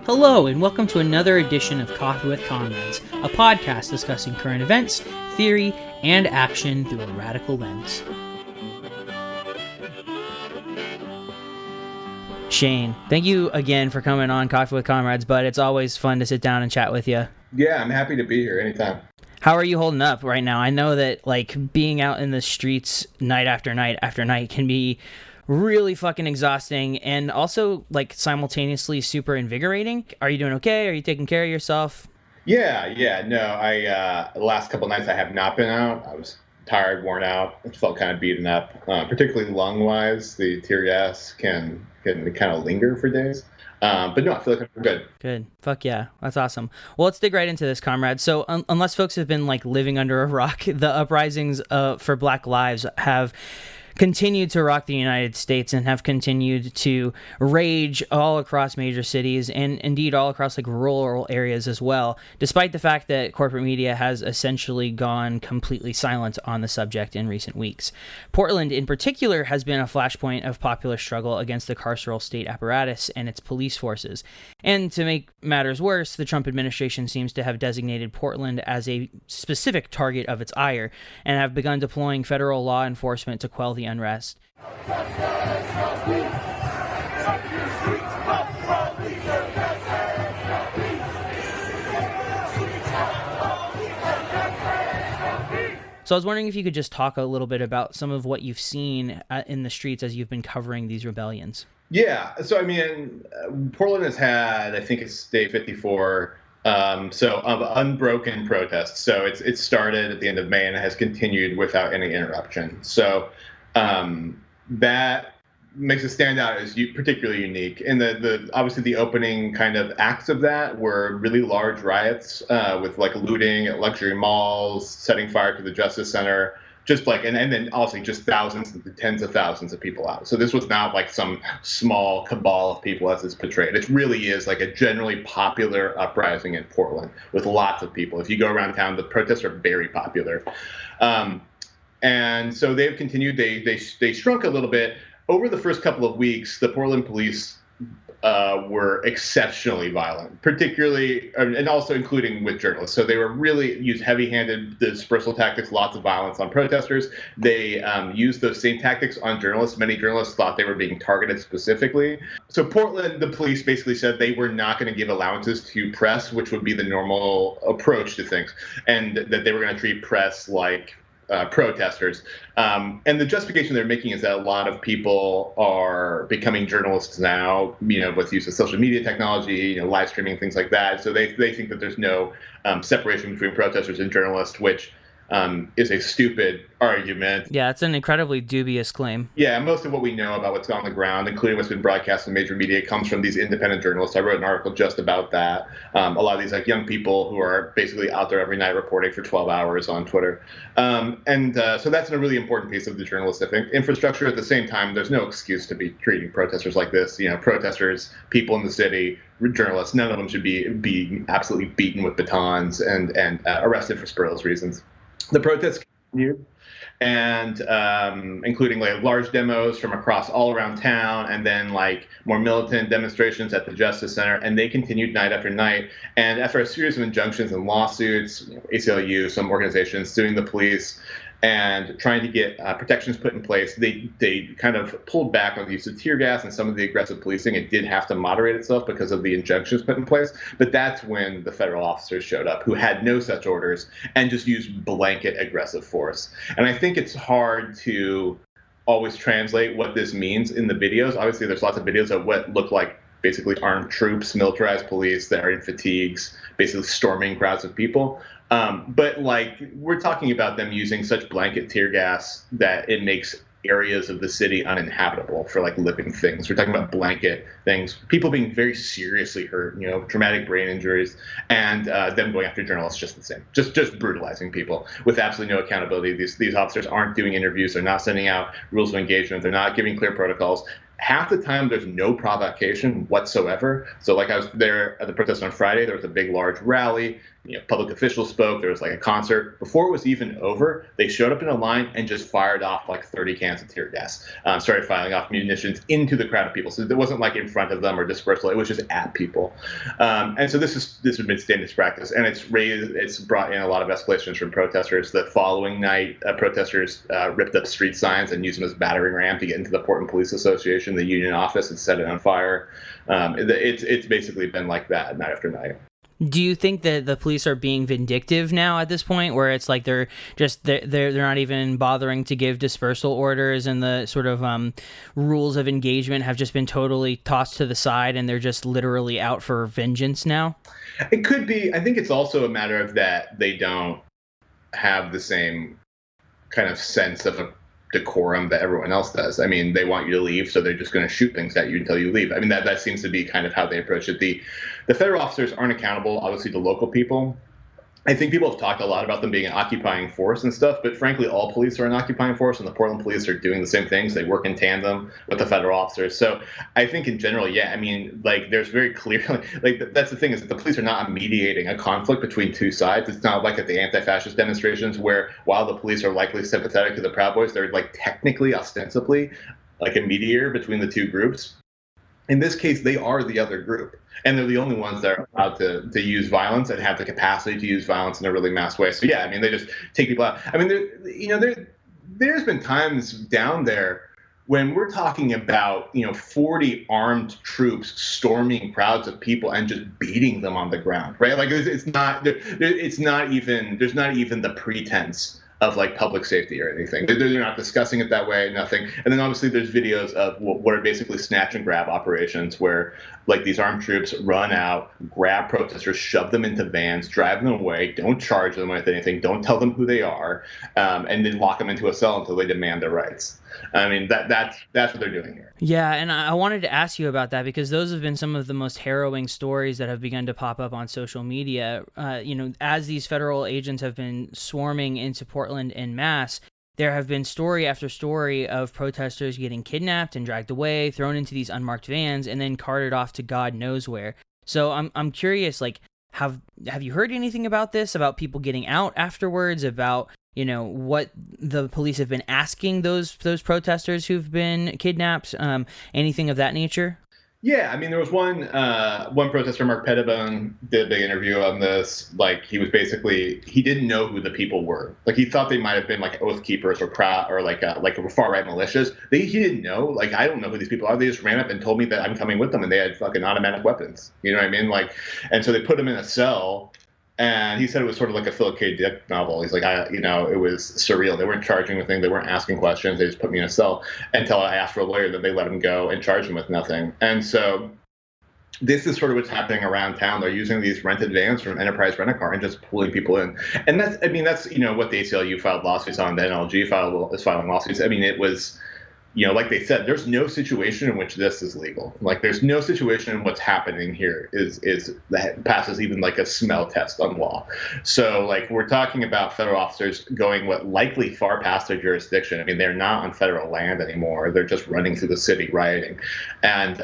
Hello, and welcome to another edition of Coffee with Comrades, a podcast discussing current events, theory, and action through a radical lens. Shane, thank you again for coming on Coffee with Comrades, bud. It's always fun to sit down and chat with you. Yeah, I'm happy to be here anytime. How are you holding up right now? I know that being out in the streets night after night after night can be really fucking exhausting and also simultaneously super invigorating. Are you doing okay? Are you taking care of yourself? Yeah. No, the last couple nights I have not been out. I was tired, worn out. I felt kind of beaten up, particularly lung-wise. The tear gas can kind of linger for days. But no, I feel like I'm good. Good. Fuck yeah. That's awesome. Well, let's dig right into this, comrades. So unless folks have been living under a rock, the uprisings for Black Lives have continued to rock the United States and have continued to rage all across major cities and indeed all across rural areas as well, despite the fact that corporate media has essentially gone completely silent on the subject in recent weeks. Portland in particular has been a flashpoint of popular struggle against the carceral state apparatus and its police forces. And to make matters worse, the Trump administration seems to have designated Portland as a specific target of its ire and have begun deploying federal law enforcement to quell the unrest. So I was wondering if you could just talk a little bit about some of what you've seen in the streets as you've been covering these rebellions. Yeah, so Portland has had, I think it's day 54, of unbroken protests. So it started at the end of May and has continued without any interruption. So that makes it stand out as particularly unique. And obviously the opening kind of acts of that were really large riots with looting at luxury malls, setting fire to the Justice Center, and then also just thousands and tens of thousands of people out. So this was not some small cabal of people as it's portrayed. It really is a generally popular uprising in Portland with lots of people. If you go around town, the protests are very popular. And so they've continued. They shrunk a little bit. Over the first couple of weeks, the Portland police were exceptionally violent, particularly, and also including with journalists. So they were really used heavy-handed dispersal tactics, lots of violence on protesters. They used those same tactics on journalists. Many journalists thought they were being targeted specifically. So Portland, the police basically said they were not going to give allowances to press, which would be the normal approach to things, and that they were going to treat press like protesters. And the justification they're making is that a lot of people are becoming journalists now, with use of social media technology, live streaming, things like that. So they think that there's no separation between protesters and journalists, which is a stupid argument. Yeah, it's an incredibly dubious claim. Yeah, most of what we know about what's on the ground, including what's been broadcast in major media, comes from these independent journalists. I wrote an article just about that. A lot of these young people who are basically out there every night reporting for 12 hours on Twitter. So that's a really important piece of the journalistic infrastructure. At the same time, there's no excuse to be treating protesters like this. Protesters, people in the city, journalists, none of them should be absolutely beaten with batons and arrested for spurious reasons. The protests continued, and including large demos from across all around town, and then more militant demonstrations at the Justice Center, and they continued night after night. And after a series of injunctions and lawsuits, ACLU, some organizations suing the police and trying to get protections put in place, they kind of pulled back on the use of tear gas and some of the aggressive policing. It did have to moderate itself because of the injunctions put in place. But that's when the federal officers showed up, who had no such orders, and just used blanket aggressive force. And I think it's hard to always translate what this means in the videos. Obviously, there's lots of videos of what look like basically armed troops, militarized police that are in fatigues, basically storming crowds of people. But we're talking about them using such blanket tear gas that it makes areas of the city uninhabitable for living things. We're talking about blanket things, people being very seriously hurt, traumatic brain injuries, and them going after journalists just the same, just brutalizing people with absolutely no accountability. These officers aren't doing interviews. They're not sending out rules of engagement. They're not giving clear protocols. Half the time, there's no provocation whatsoever. So I was there at the protest on Friday. There was a big, large rally. public officials spoke. There was like a concert. Before it was even over, they showed up in a line and just fired off like 30 cans of tear gas. Started firing off munitions into the crowd of people. So it wasn't like in front of them or dispersal. It was just at people. And so this has been standard practice, and it's brought in a lot of escalations from protesters. The following night, protesters ripped up street signs and used them as battering ram to get into the Portland Police Association, the union office, and set it on fire. It's basically been like that night after night. Do you think that the police are being vindictive now at this point, where it's like they're not even bothering to give dispersal orders, and the sort of rules of engagement have just been totally tossed to the side, and they're just literally out for vengeance now? It could be. I think it's also a matter of that they don't have the same kind of sense of a decorum that everyone else does. I mean, they want you to leave, so they're just going to shoot things at you until you leave. I mean, that seems to be kind of how they approach it. The federal officers aren't accountable, obviously, to local people. I think people have talked a lot about them being an occupying force and stuff, but frankly, all police are an occupying force, and the Portland police are doing the same things. They work in tandem with the federal officers. So I think in general, yeah, I mean, like, there's very clearly, like, that's the thing, is that the police are not mediating a conflict between two sides. It's not like at the anti-fascist demonstrations where, while the police are likely sympathetic to the Proud Boys, they're like technically, ostensibly, like a mediator between the two groups. In this case, they are the other group, and they're the only ones that are allowed to use violence and have the capacity to use violence in a really mass way. So yeah, I mean, they just take people out. I mean, there's been times down there when we're talking about 40 armed troops storming crowds of people and just beating them on the ground, right? Like it's not even there's not even the pretense of like public safety or anything. They're not discussing it that way, nothing. And then obviously there's videos of what are basically snatch and grab operations where like these armed troops run out, grab protesters, shove them into vans, drive them away, don't charge them with anything, don't tell them who they are, and then lock them into a cell until they demand their rights. I mean, that's what they're doing here. Yeah, and I wanted to ask you about that because those have been some of the most harrowing stories that have begun to pop up on social media. As these federal agents have been swarming into Portland en masse, there have been story after story of protesters getting kidnapped and dragged away, thrown into these unmarked vans, and then carted off to God knows where. So I'm curious, like, have you heard anything about this? About people getting out afterwards? About what the police have been asking those protesters who've been kidnapped? Anything of that nature? Yeah, I mean, there was one protester, Mark Pettibone, did a big interview on this. Like, he didn't know who the people were. Like, he thought they might have been like Oath Keepers or like far right militias. He didn't know. Like, I don't know who these people are. They just ran up and told me that I'm coming with them, and they had fucking automatic weapons. You know what I mean? Like, and so they put him in a cell. And he said it was sort of like a Philip K. Dick novel. He's like, it was surreal. They weren't charging anything. They weren't asking questions. They just put me in a cell until I asked for a lawyer. Then they let him go and charged him with nothing. And so this is sort of what's happening around town. They're using these rented vans from Enterprise Rent-A-Car and just pulling people in. And that's what the ACLU filed lawsuits on. The NLG is filing lawsuits. I mean, it was, like they said, there's no situation in which this is legal. Like, there's no situation in what's happening here is that passes even like a smell test on law. So, like, we're talking about federal officers going likely far past their jurisdiction. I mean, they're not on federal land anymore. They're just running through the city rioting and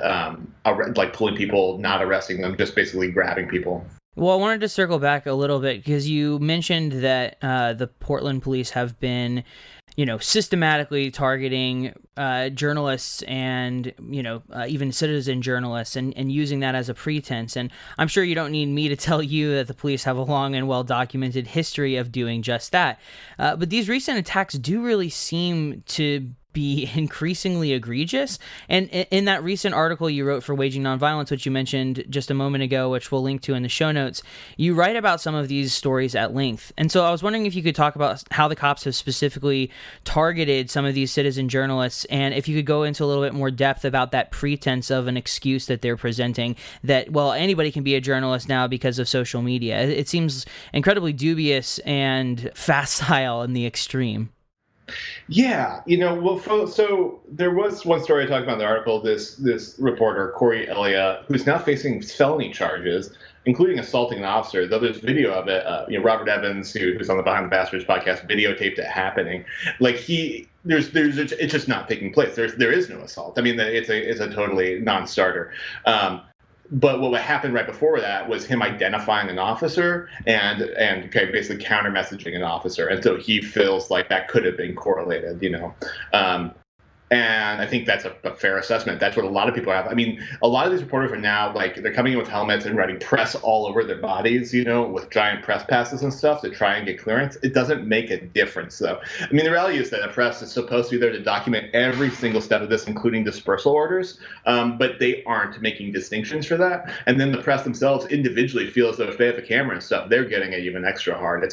like pulling people, not arresting them, just basically grabbing people. Well, I wanted to circle back a little bit because you mentioned that the Portland police have been systematically targeting journalists and, even citizen journalists and using that as a pretense. And I'm sure you don't need me to tell you that the police have a long and well-documented history of doing just that. But these recent attacks do really seem to be increasingly egregious. And in that recent article you wrote for Waging Nonviolence, which you mentioned just a moment ago, which we'll link to in the show notes, you write about some of these stories at length. And so I was wondering if you could talk about how the cops have specifically targeted some of these citizen journalists, and if you could go into a little bit more depth about that pretense of an excuse that they're presenting that, well, anybody can be a journalist now because of social media. It seems incredibly dubious and facile in the extreme. Yeah, so there was one story I talked about in the article, this reporter, Corey Elia, who's now facing felony charges, including assaulting an officer, though there's video of it. Robert Evans, who's on the Behind the Bastards podcast, videotaped it happening. Like, it's just not taking place. There is no assault. I mean, it's a totally non-starter. But what happened right before that was him identifying an officer and basically counter messaging an officer, and so he feels like that could have been correlated, And I think that's a fair assessment. That's what a lot of people have. I mean, a lot of these reporters are now they're coming in with helmets and writing press all over their bodies, with giant press passes and stuff to try and get clearance. It doesn't make a difference, though. I mean, the reality is that the press is supposed to be there to document every single step of this, including dispersal orders, but they aren't making distinctions for that. And then the press themselves individually feel as though if they have a camera and stuff, they're getting it even extra hard. But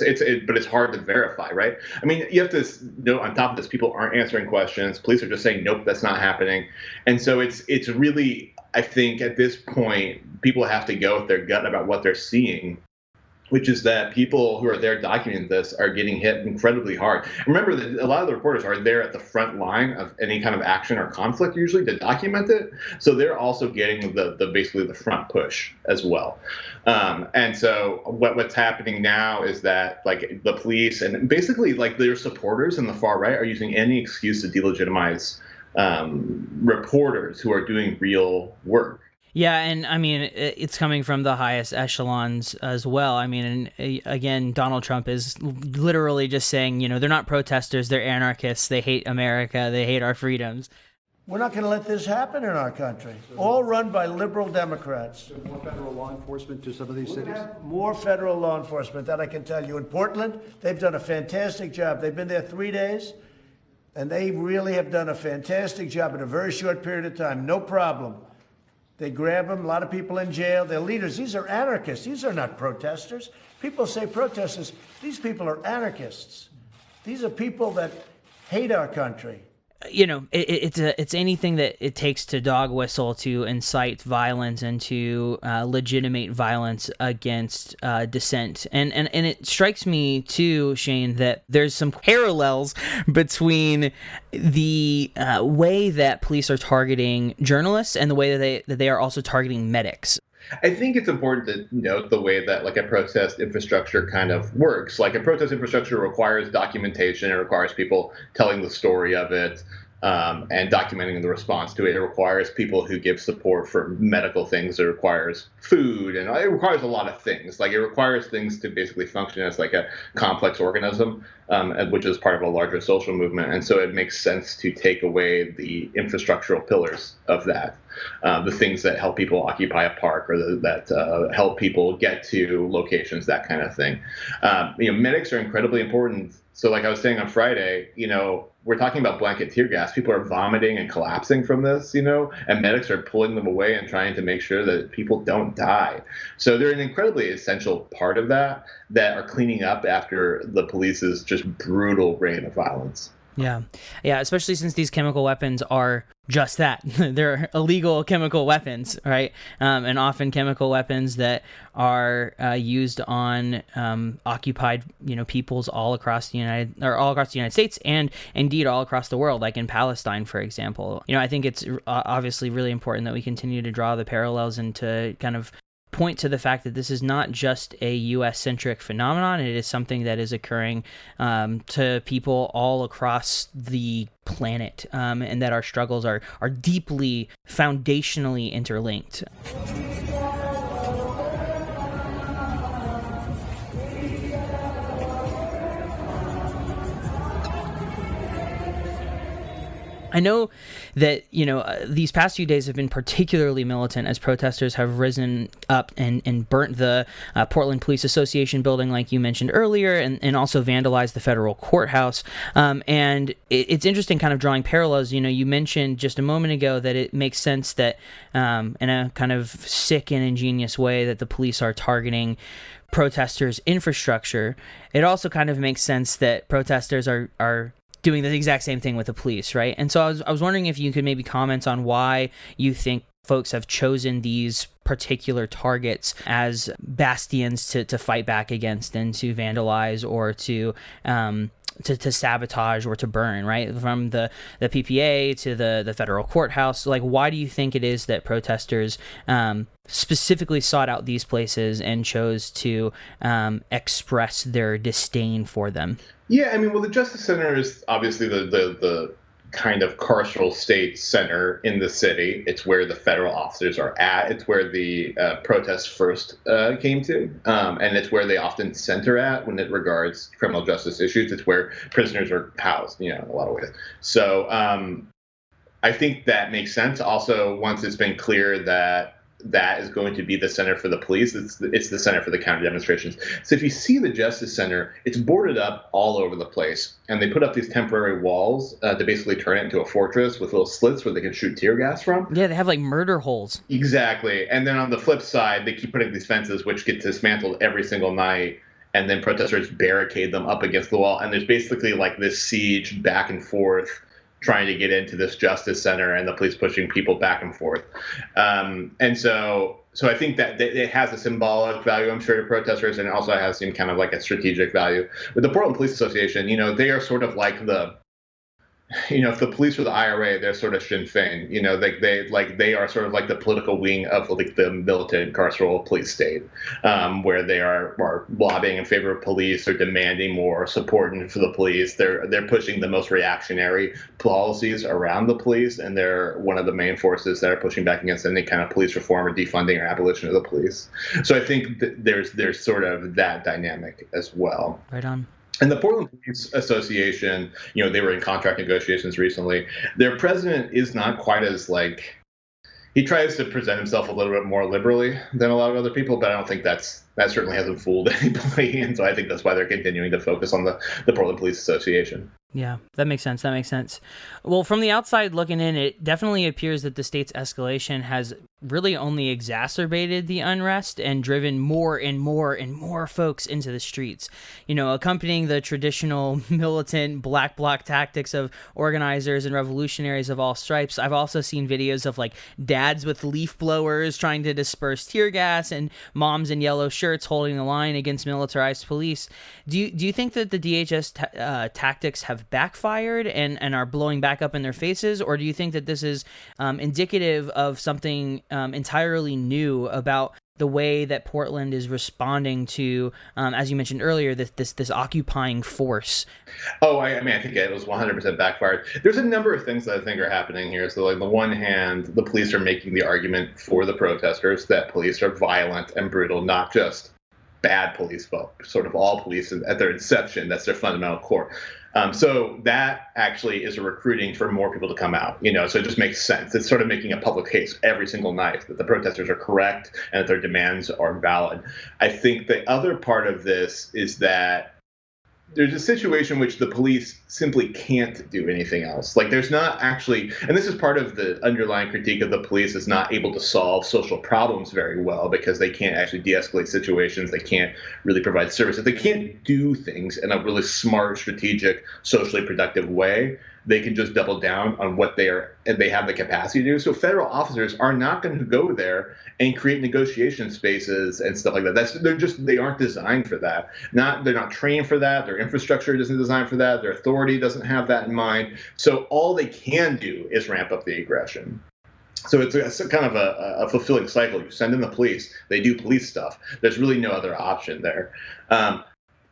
it's hard to verify, right? I mean, you have to know on top of this, people aren't answering questions. Police are just saying, nope, that's not happening. And so it's really, I think at this point, people have to go with their gut about what they're seeing, which is that people who are there documenting this are getting hit incredibly hard. Remember that a lot of the reporters are there at the front line of any kind of action or conflict usually to document it. So they're also getting the basically the front push as well. And so what's happening now is that the police and basically their supporters in the far right are using any excuse to delegitimize reporters who are doing real work. Yeah, and I mean, it's coming from the highest echelons as well. I mean, and again, Donald Trump is literally just saying, they're not protesters, they're anarchists, they hate America, they hate our freedoms. We're not going to let this happen in our country. All run by liberal Democrats. More federal law enforcement to some of these cities? More federal law enforcement, that I can tell you. In Portland, they've done a fantastic job. They've been there 3 days, and they really have done a fantastic job in a very short period of time. No problem. They grab them, a lot of people in jail. They're leaders. These are anarchists. These are not protesters. People say protesters. These people are anarchists. These are people that hate our country. It's anything that it takes to dog whistle to incite violence and to legitimate violence against dissent. And it strikes me too, Shane, that there's some parallels between the way that police are targeting journalists and the way that they are also targeting medics. I think it's important to note the way that a protest infrastructure kind of works. A protest infrastructure requires documentation. It requires people telling the story of it and documenting the response to it. It requires people who give support for medical things. It requires food, and it requires a lot of things. It requires things to basically function as a complex organism, which is part of a larger social movement. And so it makes sense to take away the infrastructural pillars of that. The things that help people occupy a park or that help people get to locations, that kind of thing. Medics are incredibly important. So I was saying on Friday, we're talking about blanket tear gas. People are vomiting and collapsing from this, and medics are pulling them away and trying to make sure that people don't die. So they're an incredibly essential part of that are cleaning up after the police's just brutal reign of violence. Yeah, especially since these chemical weapons are just that. They're illegal chemical weapons, right? And often chemical weapons that are used on occupied, peoples all across the United States and indeed all across the world, like in Palestine, for example. I think it's obviously really important that we continue to draw the parallels and to kind of point to the fact that this is not just a U.S.-centric phenomenon. It is something that is occurring to people all across the planet, and that our struggles are deeply, foundationally interlinked. I know that, these past few days have been particularly militant as protesters have risen up and burnt the Portland Police Association building, like you mentioned earlier, and also vandalized the federal courthouse. And it's interesting kind of drawing parallels. You mentioned just a moment ago that it makes sense that in a kind of sick and ingenious way that the police are targeting protesters' infrastructure. It also kind of makes sense that protesters are doing the exact same thing with the police, right? And so I was wondering if you could maybe comment on why you think folks have chosen these particular targets as bastions to fight back against and to vandalize or to sabotage or to burn, right? From the PPA to the federal courthouse. Why do you think it is that protesters specifically sought out these places and chose to express their disdain for them? Yeah, the Justice Center is obviously the kind of carceral state center in the city. It's where the federal officers are at. It's where the protests first came to, and it's where they often center at when it regards criminal justice issues. It's where prisoners are housed, in a lot of ways. So I think that makes sense. Also, once it's been clear that that is going to be the center for the police, it's the center for the counter demonstrations. So if you see the Justice Center, it's boarded up all over the place, and they put up these temporary walls to basically turn it into a fortress with little slits where they can shoot tear gas from. Yeah, they have like murder holes. Exactly. And then on the flip side, they keep putting these fences which get dismantled every single night, and then protesters barricade them up against the wall, and there's basically like this siege back and forth trying to get into this Justice Center, and the police pushing people back and forth. And so I think that it has a symbolic value, I'm sure, to protesters, and it also has some kind of like a strategic value. With the Portland Police Association, they are sort of like if the police were the IRA, they're sort of Sinn Féin. They are sort of like the political wing of like the militant carceral police state, where they are lobbying in favor of police or demanding more support for the police. They're pushing the most reactionary policies around the police, and they're one of the main forces that are pushing back against any kind of police reform or defunding or abolition of the police. So I think there's sort of that dynamic as well. Right on. And the Portland Police Association, they were in contract negotiations recently. Their president is not quite as he tries to present himself a little bit more liberally than a lot of other people, but I don't think that certainly hasn't fooled anybody. And so I think that's why they're continuing to focus on the Portland Police Association. Yeah, that makes sense. Well, from the outside looking in, it definitely appears that the state's escalation has really only exacerbated the unrest and driven more and more folks into the streets. Accompanying the traditional militant black bloc tactics of organizers and revolutionaries of all stripes, I've also seen videos of dads with leaf blowers trying to disperse tear gas and moms in yellow shirts holding the line against militarized police. Do you think that the DHS tactics have backfired and are blowing back up in their faces, or do you think that this is indicative of something entirely new about the way that Portland is responding to, as you mentioned earlier, this occupying force? Oh, I think it was 100% backfired. There's a number of things that I think are happening here. So, on the one hand, the police are making the argument for the protesters that police are violent and brutal, not just bad police, but sort of all police at their inception. That's their fundamental core. So that actually is a recruiting for more people to come out, so it just makes sense. It's sort of making a public case every single night that the protesters are correct and that their demands are valid. I think the other part of this is that there's a situation in which the police simply can't do anything else. There's not actually, and this is part of the underlying critique of the police, is not able to solve social problems very well because they can't actually de-escalate situations. They can't really provide services. They can't do things in a really smart, strategic, socially productive way. They can just double down on what they have the capacity to do. So federal officers are not going to go there and create negotiation spaces and stuff like that. They aren't designed for that. They're not trained for that. Their infrastructure isn't designed for that. Their authority doesn't have that in mind. So all they can do is ramp up the aggression. So it's a kind of a fulfilling cycle. You send in the police, they do police stuff. There's really no other option there. And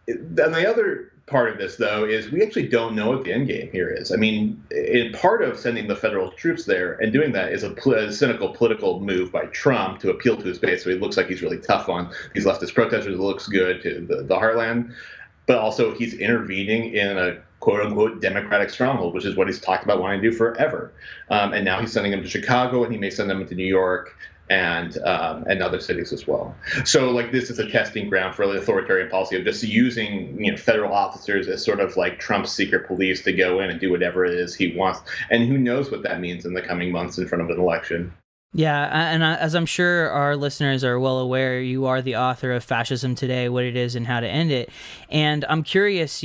the other part of this, though, is we actually don't know what the end game here is. In part of sending the federal troops there and doing that is a cynical political move by Trump to appeal to his base. So he looks like he's really tough on these leftist protesters. It looks good to the heartland. But also he's intervening in a quote-unquote Democratic stronghold, which is what he's talked about wanting to do forever. And now he's sending them to Chicago, and he may send them to New York and other cities as well. So this is a testing ground for the authoritarian policy of just using federal officers as sort of like Trump's secret police to go in and do whatever it is he wants. And who knows what that means in the coming months in front of an election. Yeah, and as I'm sure our listeners are well aware, you are the author of Fascism Today, What It Is and How to End It. And I'm curious,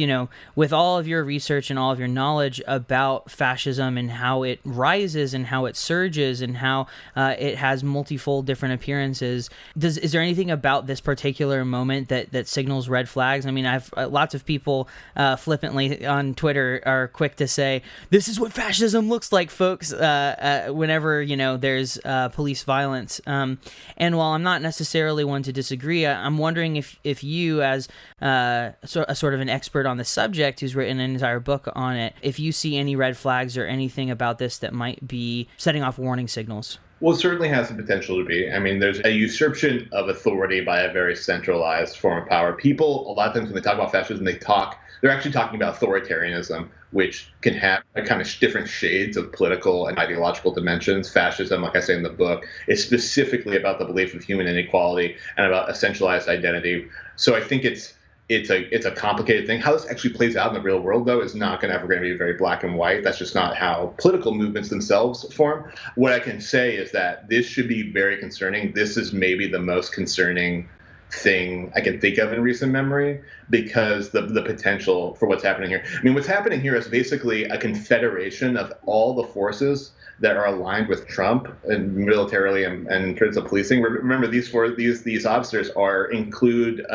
with all of your research and all of your knowledge about fascism and how it rises and how it surges and how it has multifold different appearances, is there anything about this particular moment that signals red flags? I've lots of people flippantly on Twitter are quick to say, this is what fascism looks like, folks, whenever, there's police violence. And while I'm not necessarily one to disagree, I'm wondering if you, as sort of an expert on the subject who's written an entire book on it, if you see any red flags or anything about this that might be setting off warning signals. Well, it certainly has the potential to be. I mean, there's a usurpation of authority by a very centralized form of power. People, a lot of times when they talk about fascism, they're actually talking about authoritarianism, which can have a kind of different shades of political and ideological dimensions. Fascism, like I say in the book, is specifically about the belief of human inequality and about a centralized identity. So I think it's a complicated thing. How this actually plays out in the real world, though, is not ever going to be very black and white. That's just not how political movements themselves form. What I can say is that this should be very concerning. This is maybe the most concerning thing I can think of in recent memory, because the potential for what's happening here. I mean, what's happening here is basically a confederation of all the forces that are aligned with Trump and militarily and in terms of policing. Remember, these officers include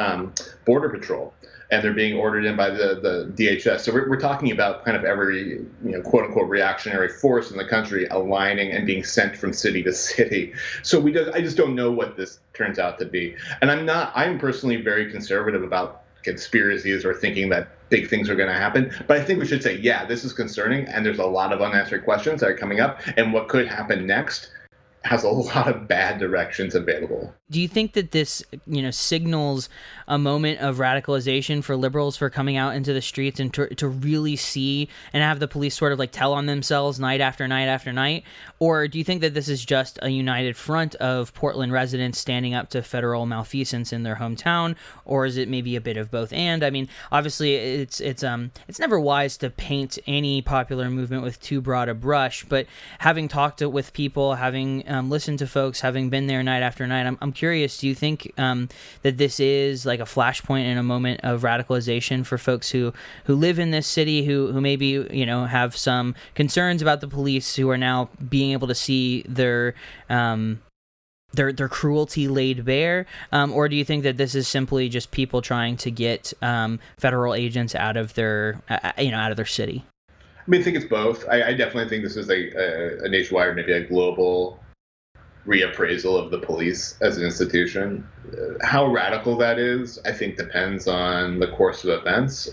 Border Patrol, and they're being ordered in by the DHS. So we're talking about kind of every quote unquote reactionary force in the country aligning and being sent from city to city. So I just don't know what this turns out to be. And I'm personally very conservative about conspiracies or thinking that big things are going to happen. But I think we should say, yeah, this is concerning, and there's a lot of unanswered questions that are coming up, and what could happen next has a lot of bad directions available. Do you think that this, signals a moment of radicalization for liberals for coming out into the streets and to really see and have the police sort of like tell on themselves night after night after night? Or do you think that this is just a united front of Portland residents standing up to federal malfeasance in their hometown? Or is it maybe a bit of both? And I mean, obviously it's never wise to paint any popular movement with too broad a brush, but having talked with people, having listened to folks, having been there night after night, I'm curious, do you think that this is like a flashpoint in a moment of radicalization for folks who live in this city, who maybe, have some concerns about the police, who are now being able to see their cruelty laid bare? Or do you think that this is simply just people trying to get federal agents out of their city? I mean, I think it's both. I definitely think this is a nationwide, maybe a global reappraisal of the police as an institution. How radical that is, I think, depends on the course of events.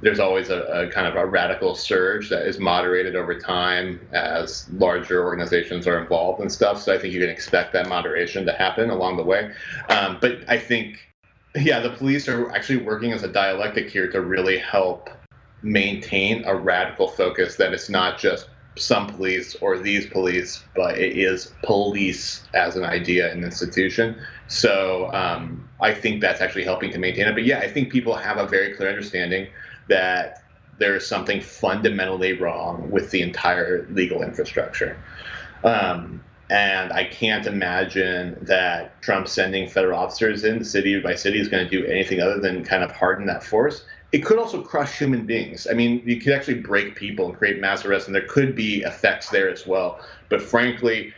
There's always a kind of a radical surge that is moderated over time as larger organizations are involved and stuff. So I think you can expect that moderation to happen along the way. But I think, the police are actually working as a dialectic here to really help maintain a radical focus that it's not just some police or these police, but it is police as an idea and institution. So I think that's actually helping to maintain it. But I think people have a very clear understanding that there is something fundamentally wrong with the entire legal infrastructure. And I can't imagine that Trump sending federal officers in city by city is going to do anything other than kind of harden that force. It could also crush human beings. I mean, you could actually break people and create mass arrests, and there could be effects there as well. But frankly,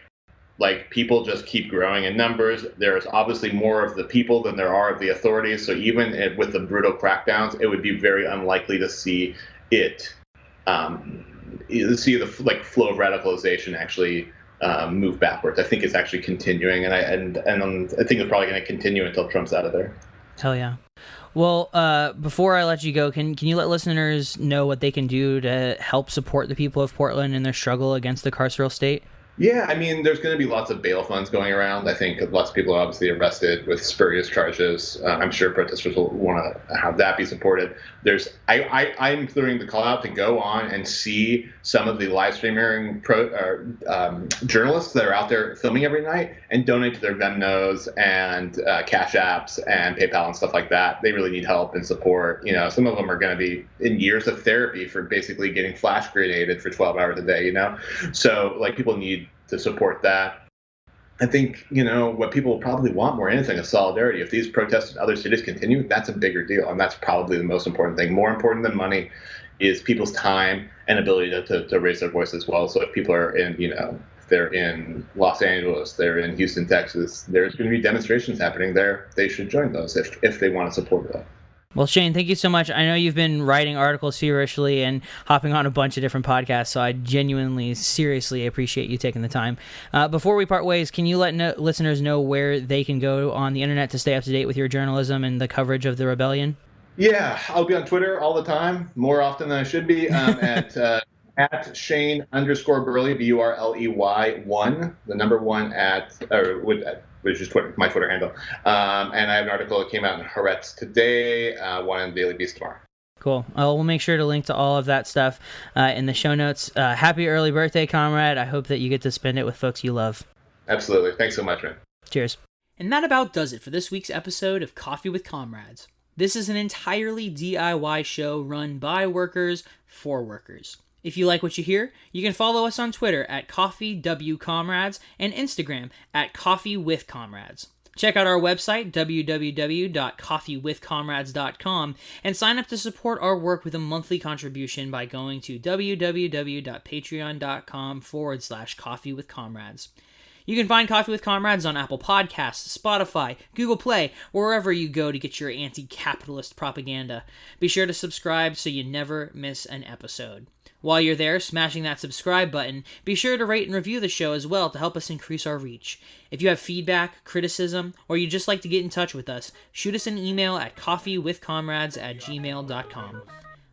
people just keep growing in numbers. There's obviously more of the people than there are of the authorities. So even with the brutal crackdowns, it would be very unlikely to see it, the flow of radicalization actually move backwards. I think it's actually continuing, and I think it's probably going to continue until Trump's out of there. Hell yeah. Well, before I let you go, can you let listeners know what they can do to help support the people of Portland in their struggle against the carceral state? Yeah, I mean, there's going to be lots of bail funds going around. I think lots of people are obviously arrested with spurious charges. I'm sure protesters will want to have that be supported. I'm throwing the call out to go on and see some of the live streaming journalists that are out there filming every night and donate to their Venmos and Cash Apps and PayPal and stuff like that. They really need help and support. Some of them are going to be in years of therapy for basically getting flash grenaded for 12 hours a day, So people need to support that. I think, what people probably want more than anything is solidarity. If these protests in other cities continue, that's a bigger deal. And that's probably the most important thing. More important than money is people's time and ability to raise their voice as well. So if people are in, if they're in Los Angeles, they're in Houston, Texas, there's going to be demonstrations happening there. They should join those if they want to support that. Well, Shane, thank you so much. I know you've been writing articles feverishly and hopping on a bunch of different podcasts, so I genuinely, seriously appreciate you taking the time. Before we part ways, can you let listeners know where they can go on the internet to stay up to date with your journalism and the coverage of the rebellion? Yeah, I'll be on Twitter all the time, more often than I should be, at Shane _Burley, Burley 1, the number 1 which is Twitter, my Twitter handle. And I have an article that came out in Haaretz today, one in Daily Beast tomorrow. Cool. We'll make sure to link to all of that stuff in the show notes. Happy early birthday, comrade. I hope that you get to spend it with folks you love. Absolutely. Thanks so much, man. Cheers. And that about does it for this week's episode of Coffee with Comrades. This is an entirely DIY show run by workers for workers. If you like what you hear, you can follow us on Twitter at CoffeeWComrades and Instagram at CoffeeWithComrades. Check out our website, www.coffeewithcomrades.com, and sign up to support our work with a monthly contribution by going to www.patreon.com/CoffeeWithComrades. You can find Coffee with Comrades on Apple Podcasts, Spotify, Google Play, wherever you go to get your anti-capitalist propaganda. Be sure to subscribe so you never miss an episode. While you're there, smashing that subscribe button, be sure to rate and review the show as well to help us increase our reach. If you have feedback, criticism, or you'd just like to get in touch with us, shoot us an email at coffeewithcomrades@gmail.com.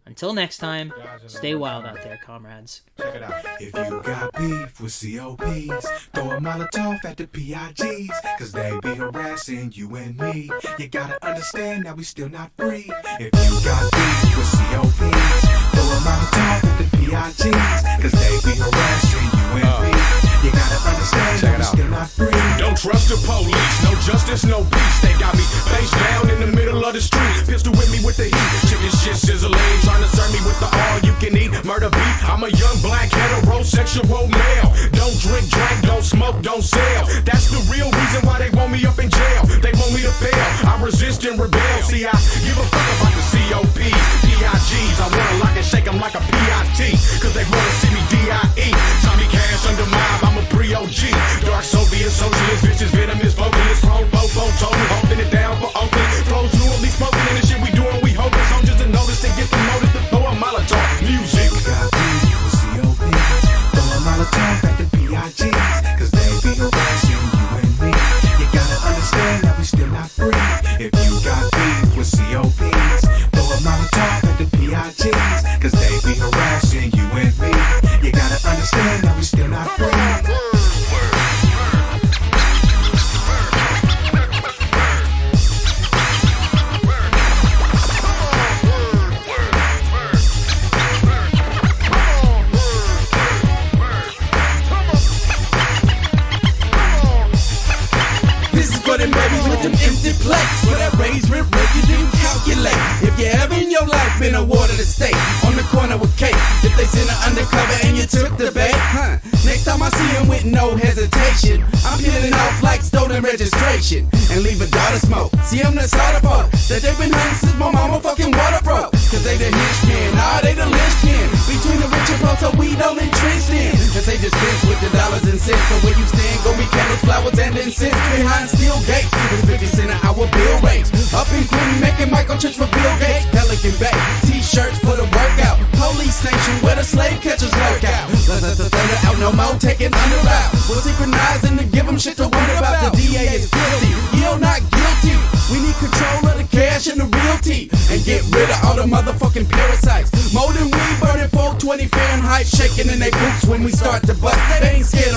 Until next time, stay wild out there, comrades. Check it out. If you got beef with COPs, throw a Molotov at the PIGs, cause they be harassing you and me. You gotta understand that we still not free. If you got beef with COPs, throw a Molotov at the PIGs, cause they be harassing you and me. You gotta understand that we still not free. Don't trust the police, no justice, no peace. They got me face down in the middle of the street. Pistol with me with the heat, chicken shit sizzling, trying to serve me with the all-you-can-eat murder beef. I'm a young black heterosexual male. Don't drink, don't smoke, don't sell. That's the real reason why they want me up in jail. They want me to fail. I resist and rebel. See, I give a fuck about the COPs, PIGs. I wanna lock and shake them like a PIT, cause they wanna see me DIE. Tommy Cash under mob, I'm a pre-OG. Dark Soviet socialist, bitches, venomous, vocalist, pro-fofo, total, holding it down for Oakland. Flows fluently spoken, and the shit we doing, we hoping soldiers to notice and get promoted to throw a Molotov. Music. Got beef with COPs, throw a Molotov at the PIGs, cause they be harassing you and me. You gotta understand that we still not free. If you got beef with COPs, throw a Molotov at the PIGs, cause they be harassing you and me. You gotta understand that we still not free. Them babies with them empty plates. For that raised rent rate you didn't calculate. If you ever in your life been awarded a steak on the corner with cake, if they send an undercover and you took the bait, next time I see him with no hesitation, I'm peeling off like stolen registration and leave a daughter smoke. See, I'm the sort of folk that they've been hunting since my mama fucking water broke. Cause they the henchman, nah, they the linchpin between the rich and poor, so we don't entrench in. Cause they dispense with the dollars and cents. So where you stand, gon' be candles, flowers, and incense behind steel gates with 50 cent an hour bill rates. Up in Clinton, making microchips for Bill Gates. Pelican Bay, t-shirts for the workout. Police station where the slave catchers work out. Let's let the thunder out, no more taking under out. We're synchronizing to give them shit to wonder about. The DA is guilty, you're not guilty. We need control of the cash and the realty, and get rid of all the motherfucking parasites. More than we burning 420 Fahrenheit, shaking in their boots when we start to bust. They ain't scared